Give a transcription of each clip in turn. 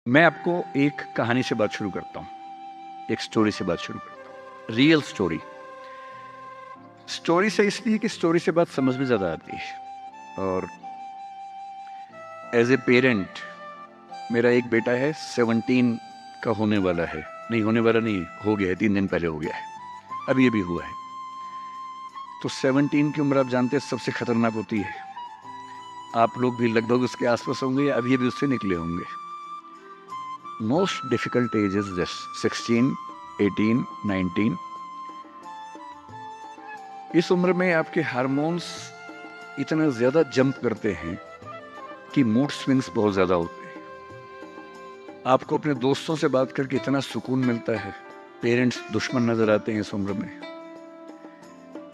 मैं आपको एक कहानी से बात शुरू करता हूँ, एक स्टोरी से बात शुरू करता हूँ। Real story. स्टोरी से इसलिए कि स्टोरी से बात समझ में ज़्यादा आती है। और एज ए पेरेंट, मेरा एक बेटा है, 17 का होने वाला है। नहीं होने वाला नहीं, हो गया है, 3 दिन पहले हो गया है, अब ये भी हुआ है। तो 17 की उम्र आप जानते हैं सबसे खतरनाक होती है। आप लोग भी लगभग उसके आसपास होंगे या अभी अभी उससे निकले होंगे। Most difficult age is this, 16, 18, 19। इस उम्र में आपके हार्मोन्स इतना ज्यादा जंप करते हैं कि मूड स्विंग्स बहुत ज्यादा होते हैं। आपको अपने दोस्तों से बात करके इतना सुकून मिलता है। पेरेंट्स दुश्मन नजर आते हैं इस उम्र में।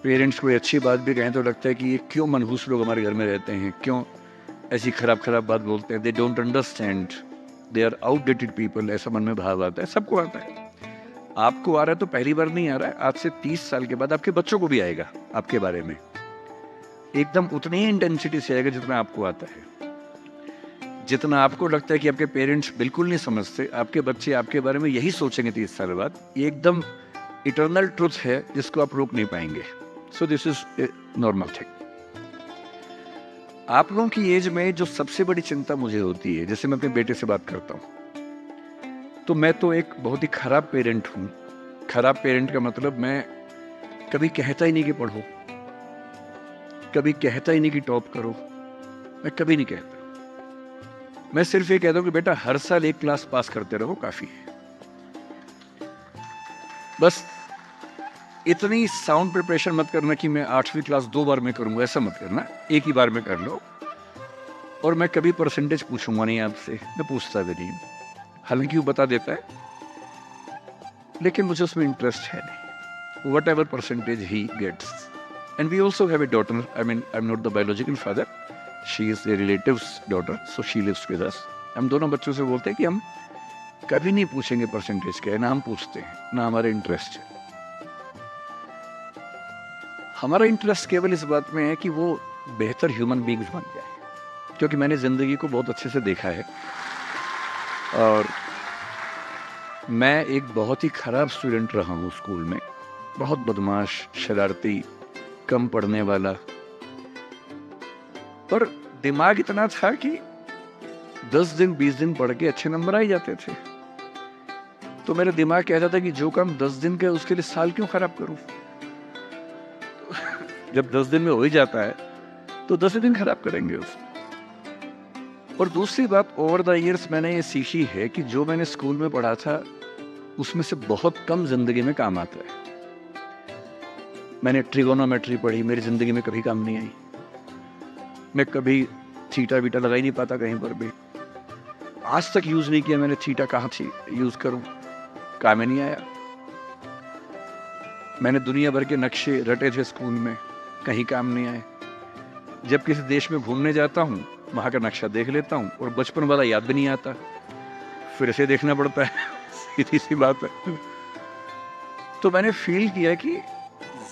पेरेंट्स कोई अच्छी बात भी कहें तो लगता है कि ये क्यों मनहूस लोग हमारे घर में रहते हैं, क्यों ऐसी खराब खराब बात बोलते हैं। They don't understand, they are outdated people, ऐसा मन में भाव आता है। सबको आता है। आपको आ रहा है तो पहली बार नहीं आ रहा है, आज से 30 साल के बाद आपके बच्चों को भी आएगा आपके बारे में। एकदम उतनी ही इंटेंसिटी से आएगा जितना आपको आता है। जितना आपको लगता है कि आपके पेरेंट्स बिल्कुल नहीं समझते, आपके बच्चे आपके बारे में यही सोचेंगे 30 साल बाद। ये एकदम इटर्नल ट्रुथ है जिसको आप रोक नहीं पाएंगे। So this is normal thing. आप लोगों की एज में जो सबसे बड़ी चिंता मुझे होती है, जैसे मैं अपने बेटे से बात करता हूँ, तो मैं तो एक बहुत ही खराब पेरेंट हूँ। खराब पेरेंट का मतलब मैं कभी कहता ही नहीं कि पढ़ो, कभी कहता ही नहीं कि टॉप करो, मैं कभी नहीं कहता। मैं सिर्फ ये कहता हूँ कि बेटा हर साल एक क्लास पास करते रहो, काफी है। बस इतनी साउंड प्रिपरेशन मत करना कि मैं 8वीं क्लास 2 बार में करूंगा, ऐसा मत करना, एक ही बार में कर लो। और मैं कभी परसेंटेज पूछूंगा नहीं आपसे, मैं पूछता भी नहीं, हालांकि वो बता देता है, लेकिन मुझे उसमें इंटरेस्ट है नहीं। Whatever percentage he gets. And we also have a daughter, I mean I am not the biological father, she is a relatives daughter, so she lives with us. हम दोनों बच्चों से बोलते हैं कि हम कभी नहीं पूछेंगे परसेंटेज क्या है, ना हम पूछते हैं, ना हमारा इंटरेस्ट है। हमारा इंटरेस्ट केवल इस बात में है कि वो बेहतर ह्यूमन बींग्स बन जाए, क्योंकि मैंने जिंदगी को बहुत अच्छे से देखा है। और मैं एक बहुत ही खराब स्टूडेंट रहा हूँ स्कूल में, बहुत बदमाश, शरारती, कम पढ़ने वाला। पर दिमाग इतना था कि 10 दिन 20 दिन पढ़ के अच्छे नंबर आ ही जाते थे। तो मेरा दिमाग कहता था कि जो काम 10 दिन का उसके लिए साल क्यों खराब करूं। जब 10 दिन में हो ही जाता है तो 10 दिन खराब करेंगे उसमें। और दूसरी बात, ओवर द इयर्स मैंने ये सीखी है कि जो मैंने स्कूल में पढ़ा था उसमें से बहुत कम जिंदगी में काम आता है। मैंने ट्रिगोनोमेट्री पढ़ी, मेरी जिंदगी में कभी काम नहीं आई। मैं कभी थीटा बीटा लगा ही नहीं पाता कहीं पर भी, आज तक यूज नहीं किया मैंने थीटा, कहाँ थी यूज करूं, काम में नहीं आया। मैंने दुनिया भर के नक्शे रटे थे स्कूल में, कहीं काम नहीं आए। जब किसी देश में घूमने जाता हूँ, वहां का नक्शा देख लेता हूँ और बचपन वाला याद भी नहीं आता, फिर से देखना पड़ता है। सीधी सी बात है। तो मैंने फील किया कि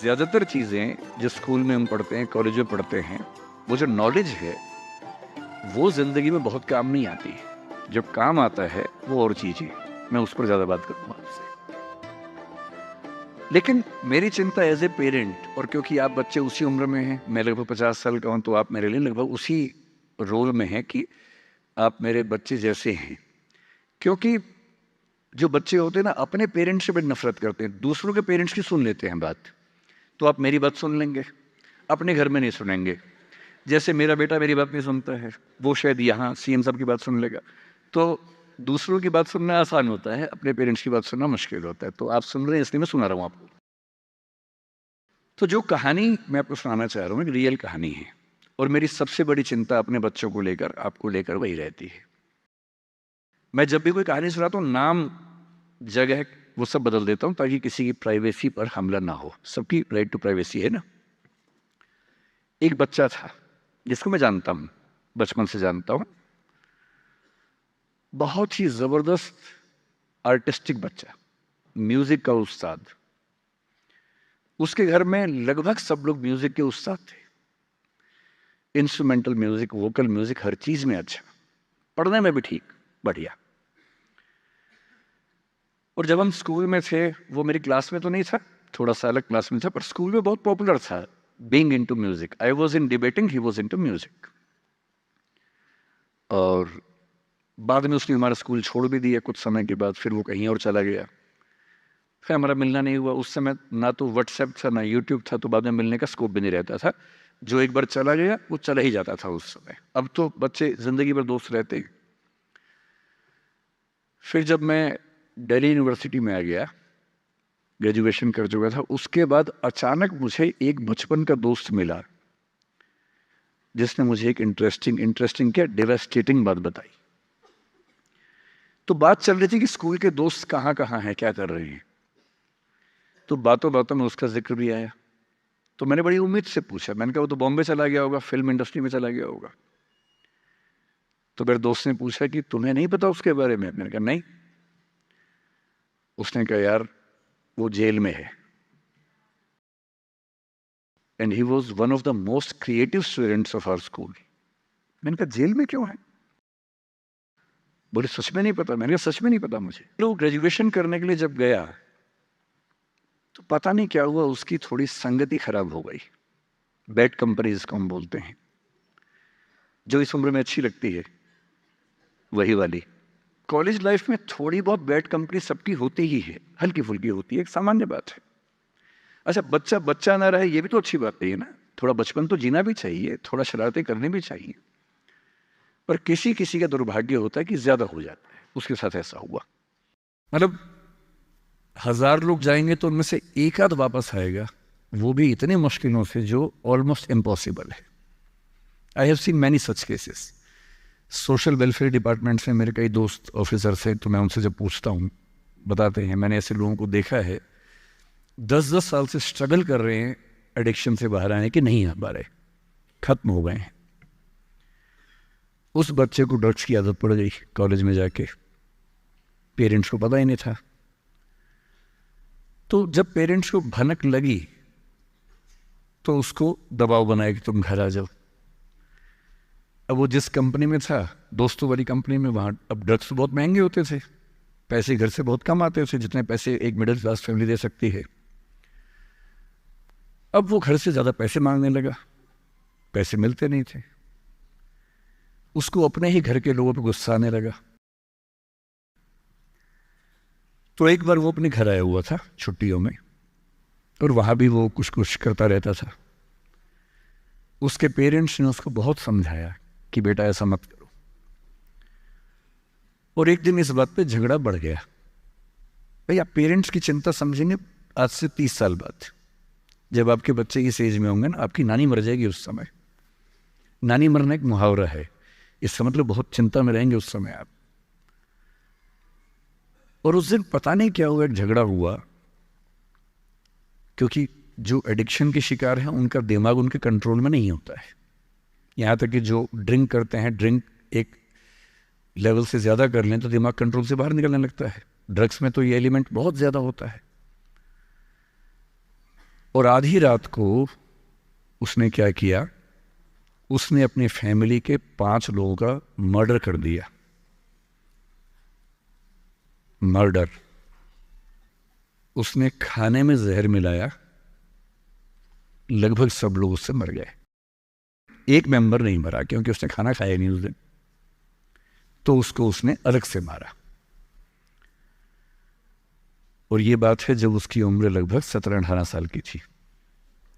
ज्यादातर चीजें जो स्कूल में हम पढ़ते हैं, कॉलेज में पढ़ते हैं, वो जो नॉलेज है वो जिंदगी में बहुत काम नहीं आती। जब काम आता है वो और चीज है, मैं उस पर ज्यादा बात करूंगा आपसे। लेकिन मेरी चिंता एज ए पेरेंट, और क्योंकि आप बच्चे उसी उम्र में हैं, मैं लगभग 50 साल का हूं, तो आप मेरे लिए लगभग उसी रोल में हैं कि आप मेरे बच्चे जैसे हैं। क्योंकि जो बच्चे होते हैं ना, अपने पेरेंट्स से बड़ी नफरत करते हैं, दूसरों के पेरेंट्स की सुन लेते हैं बात। तो आप मेरी बात सुन लेंगे, अपने घर में नहीं सुनेंगे। जैसे मेरा बेटा मेरी बात नहीं सुनता है, वो शायद यहाँ सीएम साहब की बात सुन लेगा। तो दूसरों की बात सुनना आसान होता है, अपने पेरेंट्स की बात सुनना मुश्किल होता है। तो आप सुन रहे हैं इसलिए मैं सुना रहा हूँ आपको। तो जो कहानी मैं आपको सुनाना चाह रहा हूँ एक रियल कहानी है, और मेरी सबसे बड़ी चिंता अपने बच्चों को लेकर, आपको लेकर वही रहती है। मैं जब भी कोई कहानी सुनाता हूँ, नाम, जगह, वो सब बदल देता हूँ ताकि किसी की प्राइवेसी पर हमला ना हो। सबकी राइट टू प्राइवेसी है ना। एक बच्चा था जिसको मैं जानता हूँ, बचपन से जानता हूँ, बहुत ही जबरदस्त आर्टिस्टिक बच्चा, म्यूजिक का उस्ताद। उसके घर में लगभग सब लोग म्यूजिक के उस्ताद थे, इंस्ट्रूमेंटल म्यूजिक, वोकल म्यूजिक, हर चीज में अच्छा, पढ़ने में भी ठीक, बढ़िया। और जब हम स्कूल में थे, वो मेरी क्लास में तो नहीं था, थोड़ा सा अलग क्लास में था, पर स्कूल में बहुत पॉपुलर था being into music. I was in debating, he was into music. और बाद में उसने हमारा स्कूल छोड़ भी दिया कुछ समय के बाद, फिर वो कहीं और चला गया, फिर हमारा मिलना नहीं हुआ। उस समय ना तो व्हाट्सएप था ना यूट्यूब था, तो बाद में मिलने का स्कोप भी नहीं रहता था। जो एक बार चला गया वो चला ही जाता था उस समय। अब तो बच्चे जिंदगी भर दोस्त रहते हैं। फिर जब मैं दिल्ली यूनिवर्सिटी में आ गया, ग्रेजुएशन कर चुका था, उसके बाद अचानक मुझे एक बचपन का दोस्त मिला जिसने मुझे एक इंटरेस्टिंग क्या डेवास्टेटिंग बात बताई। तो बात चल रही थी कि स्कूल के दोस्त कहाँ कहाँ हैं, क्या कर रहे हैं। तो बातों बातों में उसका जिक्र भी आया। तो मैंने बड़ी उम्मीद से पूछा, मैंने कहा वो तो बॉम्बे चला गया होगा, फिल्म इंडस्ट्री में चला गया होगा। तो मेरे दोस्त ने पूछा कि तुम्हें नहीं पता उसके बारे में? मैंने कहा नहीं। उसने कहा यार वो जेल में है, and he was one of the most creative students of our school. मैंने कहा जेल में क्यों है? बोले सच में नहीं पता। मैंने कहा सच में नहीं पता मुझे। लोग ग्रेजुएशन करने के लिए जब गया तो पता नहीं क्या हुआ, उसकी थोड़ी संगति खराब हो गई। बैड कंपनी जिसको हम बोलते हैं, जो इस उम्र में अच्छी लगती है, वही वाली। कॉलेज लाइफ में थोड़ी बहुत बैड कंपनी सबकी होती ही है, हल्की फुल्की होती है, एक सामान्य बात है। अच्छा, बच्चा बच्चा ना रहे ये भी तो अच्छी बात नहीं है ना। थोड़ा बचपन तो जीना भी चाहिए, थोड़ा शरारतें करनी भी चाहिए। पर किसी किसी का दुर्भाग्य होता है कि ज्यादा हो जाता है। उसके साथ ऐसा हुआ। मतलब 1000 लोग जाएंगे तो उनमें से एक आध वापस आएगा, वो भी इतने मुश्किलों से जो ऑलमोस्ट इम्पॉसिबल है। I have seen many such cases. Social welfare department से मेरे कई दोस्त ऑफिसर से, तो मैं उनसे जब पूछता हूँ बताते हैं मैंने ऐसे लोगों को देखा है 10-10 साल से स्ट्रगल कर रहे हैं एडिक्शन से बाहर आने के, नहीं आ पा रहे, खत्म हो गए हैं। उस बच्चे को ड्रग्स की आदत पड़ गई कॉलेज में जाके, पेरेंट्स को पता ही नहीं था। तो जब पेरेंट्स को भनक लगी तो उसको दबाव बनाया कि तुम घर आ जाओ। अब वो जिस कंपनी में था, दोस्तों वाली कंपनी में, वहाँ अब ड्रग्स तो बहुत महंगे होते थे, पैसे घर से बहुत कम आते थे, जितने पैसे एक मिडिल क्लास फैमिली दे सकती है। अब वो घर से ज़्यादा पैसे मांगने लगा, पैसे मिलते नहीं थे। उसको अपने ही घर के लोगों पर गुस्सा आने लगा। तो एक बार वो अपने घर आया हुआ था छुट्टियों में, और वहाँ भी वो कुछ कुछ करता रहता था। उसके पेरेंट्स ने उसको बहुत समझाया कि बेटा ऐसा मत करो, और एक दिन इस बात पे झगड़ा बढ़ गया। भाई आप पेरेंट्स की चिंता समझेंगे आज से 30 साल बाद, जब आपके बच्चे इस एज में होंगे ना, आपकी नानी मर जाएगी उस समय। नानी मरना एक मुहावरा है, इसका मतलब बहुत चिंता में रहेंगे उस समय आप। और उस दिन पता नहीं क्या हुआ, एक झगड़ा हुआ, क्योंकि जो एडिक्शन के शिकार हैं उनका दिमाग उनके कंट्रोल में नहीं होता है। यहाँ तक कि जो ड्रिंक करते हैं, ड्रिंक एक लेवल से ज़्यादा कर लें तो दिमाग कंट्रोल से बाहर निकलने लगता है। ड्रग्स में तो ये एलिमेंट बहुत ज़्यादा होता है। और आधी रात को उसने क्या किया, उसने अपनी फैमिली के 5 लोगों का मर्डर कर दिया। मर्डर। उसने खाने में जहर मिलाया, लगभग सब लोग उससे मर गए। एक मेंबर नहीं मरा क्योंकि उसने खाना खाया नहीं उस दिन, तो उसको उसने अलग से मारा। और ये बात है जब उसकी उम्र लगभग 17-18 साल की थी,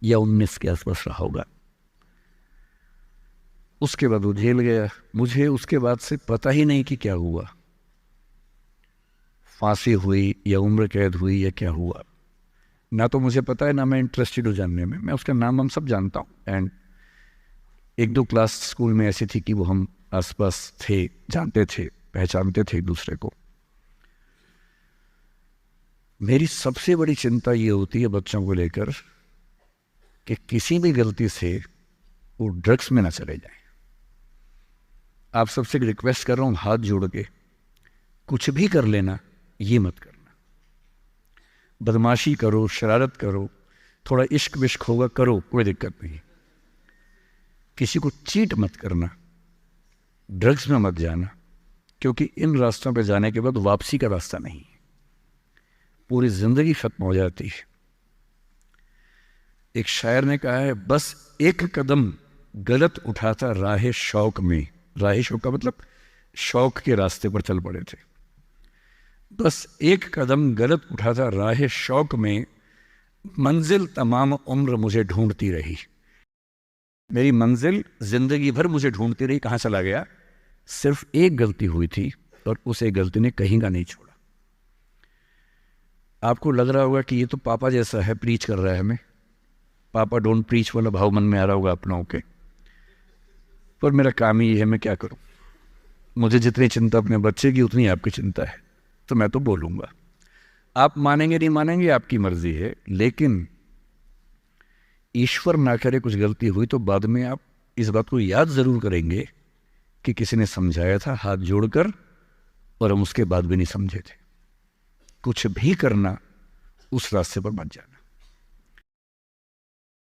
या 19 के आसपास रहा होगा। उसके बाद वो जेल गया। मुझे उसके बाद से पता ही नहीं कि क्या हुआ, फांसी हुई या उम्र कैद हुई या क्या हुआ, ना तो मुझे पता है ना मैं इंटरेस्टेड हूँ जानने में। मैं उसका नाम हम सब जानता हूँ, एंड 1-2 क्लास स्कूल में ऐसी थी कि वो हम आसपास थे, जानते थे, पहचानते थे एक दूसरे को। मेरी सबसे बड़ी चिंता ये होती है बच्चों को लेकर कि किसी भी गलती से वो ड्रग्स में ना चले जाएं। आप सबसे रिक्वेस्ट कर रहा हूँ हाथ जोड़ के, कुछ भी कर लेना, ये मत करना। बदमाशी करो, शरारत करो, थोड़ा इश्क विश्क होगा करो, कोई दिक्कत नहीं। किसी को चीट मत करना, ड्रग्स में मत जाना, क्योंकि इन रास्तों पे जाने के बाद वापसी का रास्ता नहीं है। पूरी जिंदगी खत्म हो जाती है। एक शायर ने कहा है, बस एक कदम गलत उठाता राह शौक में, राह शौक का मतलब शौक के रास्ते पर चल पड़े थे, बस एक कदम गलत उठाता राह शौक में, मंजिल तमाम उम्र मुझे ढूंढती रही। मेरी मंजिल जिंदगी भर मुझे ढूंढती रही, कहाँ चला गया? सिर्फ एक गलती हुई थी और उस एक गलती ने कहीं का नहीं छोड़ा। आपको लग रहा होगा कि ये तो पापा जैसा है, प्रीच कर रहा है हमें, पापा डोंट प्रीच वाला भाव मन में आ रहा होगा आप लोगों के, पर मेरा काम ही है, मैं क्या करूं? मुझे जितनी चिंता अपने बच्चे की उतनी आपकी चिंता है, तो मैं तो बोलूंगा। आप मानेंगे नहीं मानेंगे आपकी मर्जी है, लेकिन ईश्वर ना करे कुछ गलती हुई तो बाद में आप इस बात को याद जरूर करेंगे कि किसी ने समझाया था हाथ जोड़कर, और हम उसके बाद भी नहीं समझे थे। कुछ भी करना, उस रास्ते पर मत जाना।